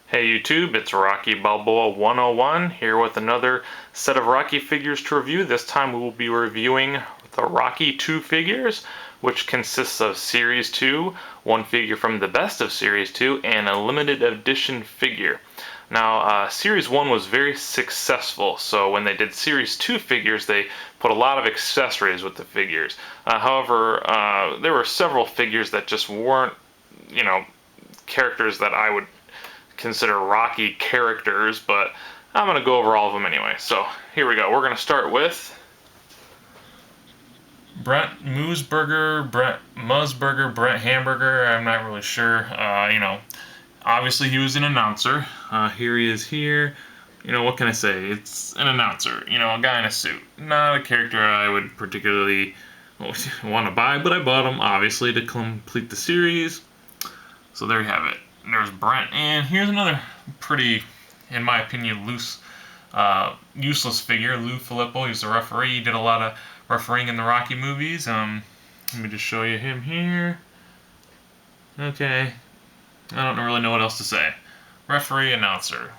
Hey YouTube, it's Rocky Balboa 101 here with another set of Rocky figures to review. This time we will be reviewing the Rocky 2 figures, which consists of Series 2, one figure from the best of Series 2, and a limited edition figure. Now, Series 1 was very successful, so when they did Series 2 figures, they put a lot of accessories with the figures. However, there were several figures that just weren't, characters that I would consider Rocky characters, but I'm going to go over all of them anyway. So here we go. We're going to start with Brent Moosburger, Brent Musburger, Brent Hamburger. I'm not really sure. Obviously he was an announcer. Here he is here. What can I say? It's an announcer. A guy in a suit. Not a character I would particularly want to buy, but I bought him, obviously, to complete the series. So there you have it. There's Brent, and here's another pretty, in my opinion, useless figure, Lou Filippo. He's the referee. He did a lot of refereeing in the Rocky movies. Let me just show you him here. Okay. I don't really know what else to say. Referee, announcer.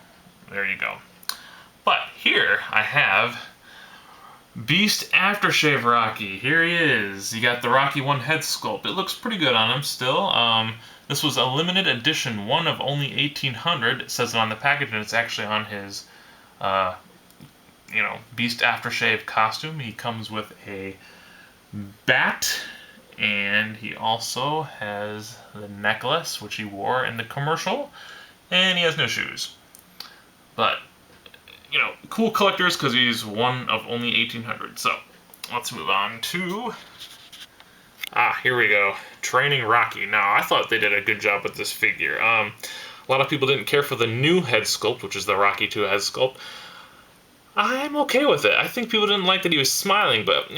There you go. But here I have Beast Aftershave Rocky. Here he is. You got the Rocky 1 head sculpt. It looks pretty good on him still. This was a limited edition, one of only 1,800. It says it on the package, and it's actually on his, Beast Aftershave costume. He comes with a bat, and he also has the necklace, which he wore in the commercial, and he has no shoes. But, cool collectors because he's one of only 1,800. So, let's move on to... here we go. Training Rocky. Now, I thought they did a good job with this figure. A lot of people didn't care for the new head sculpt, which is the Rocky 2 head sculpt. I'm okay with it. I think people didn't like that he was smiling, but,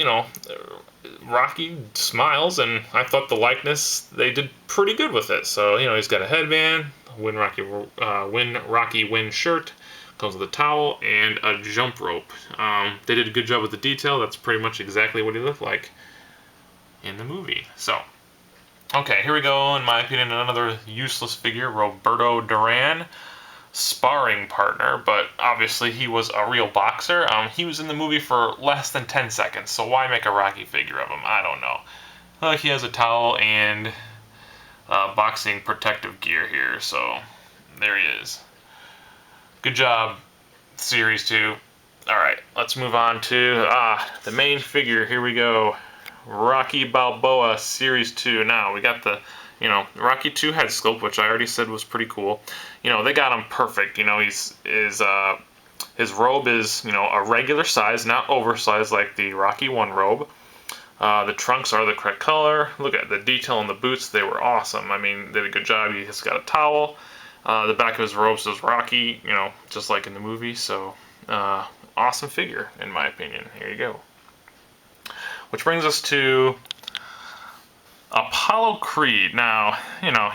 Rocky smiles, and I thought the likeness, they did pretty good with it. So, he's got a headband, Win Rocky Win shirt, comes with a towel, and a jump rope. They did a good job with the detail. That's pretty much exactly what he looked like in the movie. So, okay, here we go. In my opinion, another useless figure, Roberto Duran, sparring partner, but obviously he was a real boxer. He was in the movie for less than 10 seconds, so why make a Rocky figure of him? I don't know. He has a towel and boxing protective gear here, so there he is. Good job, Series 2. Alright, let's move on to the main figure. Here we go. Rocky Balboa Series 2. Now, we got the, Rocky 2 head sculpt, which I already said was pretty cool. They got him perfect. His robe is, a regular size, not oversized like the Rocky 1 robe. The trunks are the correct color. Look at the detail on the boots. They were awesome. I mean, they did a good job. He's got a towel. The back of his robe says Rocky, just like in the movie. So, awesome figure, in my opinion. Here you go. Which brings us to Apollo Creed. Now,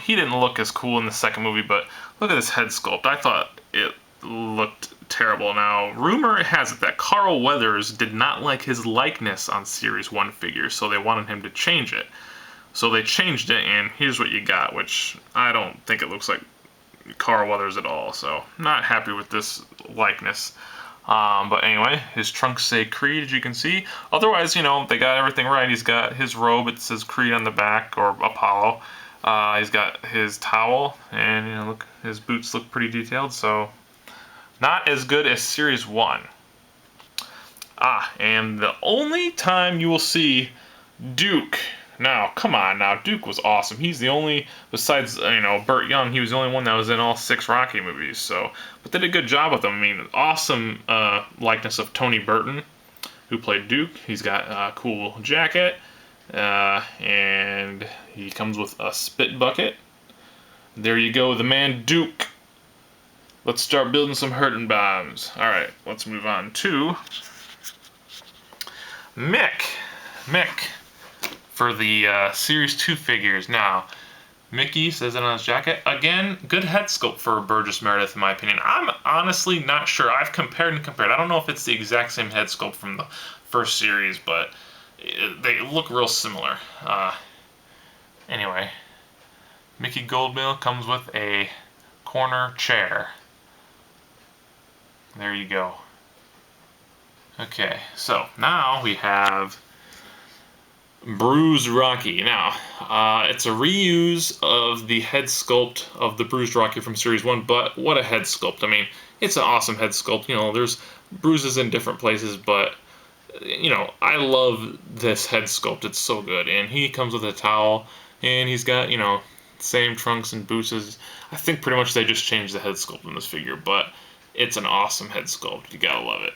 he didn't look as cool in the second movie, but look at this head sculpt. I thought it looked terrible. Now, rumor has it that Carl Weathers did not like his likeness on Series 1 figures, so they wanted him to change it. So they changed it, and here's what you got, which I don't think it looks like Carl Weathers at all, so not happy with this likeness. But anyway, his trunks say Creed, as you can see. Otherwise, they got everything right. He's got his robe, it says Creed on the back, or Apollo. He's got his towel, and, look, his boots look pretty detailed, so not as good as Series 1. And the only time you will see Duke. Now, come on, now, Duke was awesome. He's the only, besides, Burt Young, he was the only one that was in all 6 Rocky movies, so, but they did a good job with him. I mean, awesome likeness of Tony Burton, who played Duke. He's got a cool jacket, and he comes with a spit bucket. There you go, the man Duke. Let's start building some hurting bombs. Alright, let's move on to Mick. For the Series 2 figures. Now, Mickey says it on his jacket. Again, good head sculpt for Burgess Meredith, in my opinion. I'm honestly not sure. I've compared. I don't know if it's the exact same head sculpt from the first series, but they look real similar. Anyway, Mickey Goldmill comes with a corner chair. There you go. Okay, so now we have Bruised Rocky. Now, it's a reuse of the head sculpt of the Bruised Rocky from Series 1, but what a head sculpt. I mean, it's an awesome head sculpt. You know, there's bruises in different places, but, you know, I love this head sculpt. It's so good. And he comes with a towel, and he's got, you know, same trunks and boots. I think pretty much they just changed the head sculpt in this figure, but it's an awesome head sculpt. You gotta love it.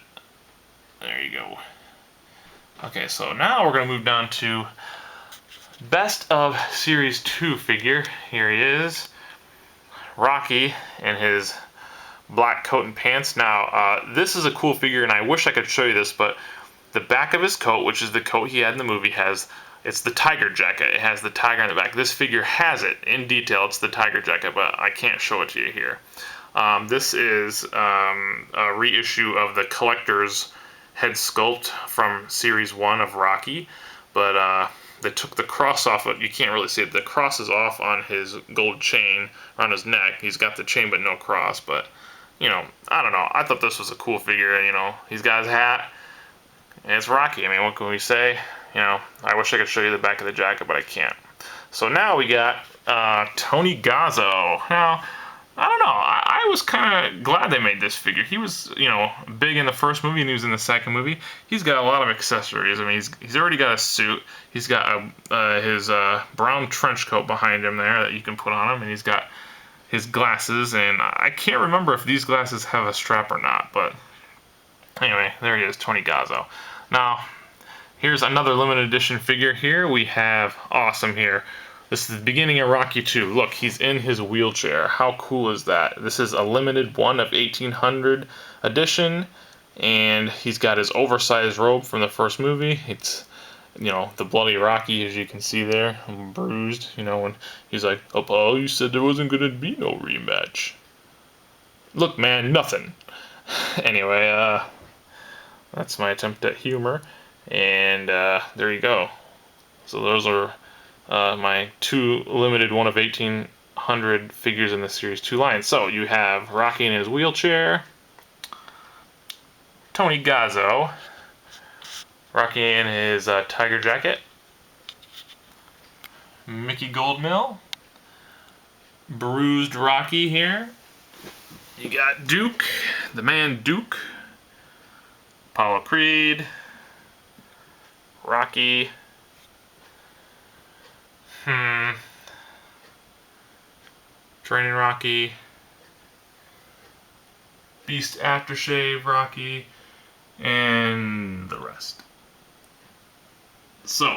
There you go. Okay, so now we're going to move down to best of Series 2 figure. Here he is, Rocky in his black coat and pants. Now, this is a cool figure, and I wish I could show you this, but the back of his coat, which is the coat he had in the movie, it's the tiger jacket. It has the tiger on the back. This figure has it in detail. It's the tiger jacket, but I can't show it to you here. This is a reissue of the collector's head sculpt from Series 1 of Rocky, but they took the cross off it. You can't really see it. The cross is off on his gold chain around his neck. He's got the chain but no cross, but, you know, I don't know. I thought this was a cool figure, you know. He's got his hat, and it's Rocky. I mean, what can we say? You know, I wish I could show you the back of the jacket, but I can't. So now we got Tony Gazzo. Now, I don't know. I was kind of glad they made this figure. He was, you know, big in the first movie, and he was in the second movie. He's got a lot of accessories. I mean, he's already got a suit. He's got his brown trench coat behind him there that you can put on him, and he's got his glasses. And I can't remember if these glasses have a strap or not, but anyway, there he is, Tony Gazzo. Now, here's another limited edition figure here. We have Awesome here. This is the beginning of Rocky 2. Look, he's in his wheelchair. How cool is that? This is a limited one of 1800 edition, and he's got his oversized robe from the first movie. It's, you know, the bloody Rocky, as you can see there, bruised, you know, when he's like, "Oh, Paul, you said there wasn't going to be no rematch." Look, man, nothing. Anyway, that's my attempt at humor, and there you go. So those are my two limited one of 1800 figures in the Series 2 line. So you have Rocky in his wheelchair, Tony Gazzo, Rocky in his tiger jacket, Mickey Goldmill, Bruised Rocky here. You got Duke, the man Duke, Apollo Creed, Rocky, Training Rocky, Beast Aftershave Rocky, and the rest. So,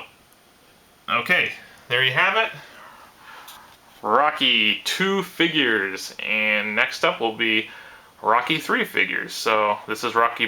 okay, there you have it. Rocky 2 figures, and next up will be Rocky 3 figures. So this is Rocky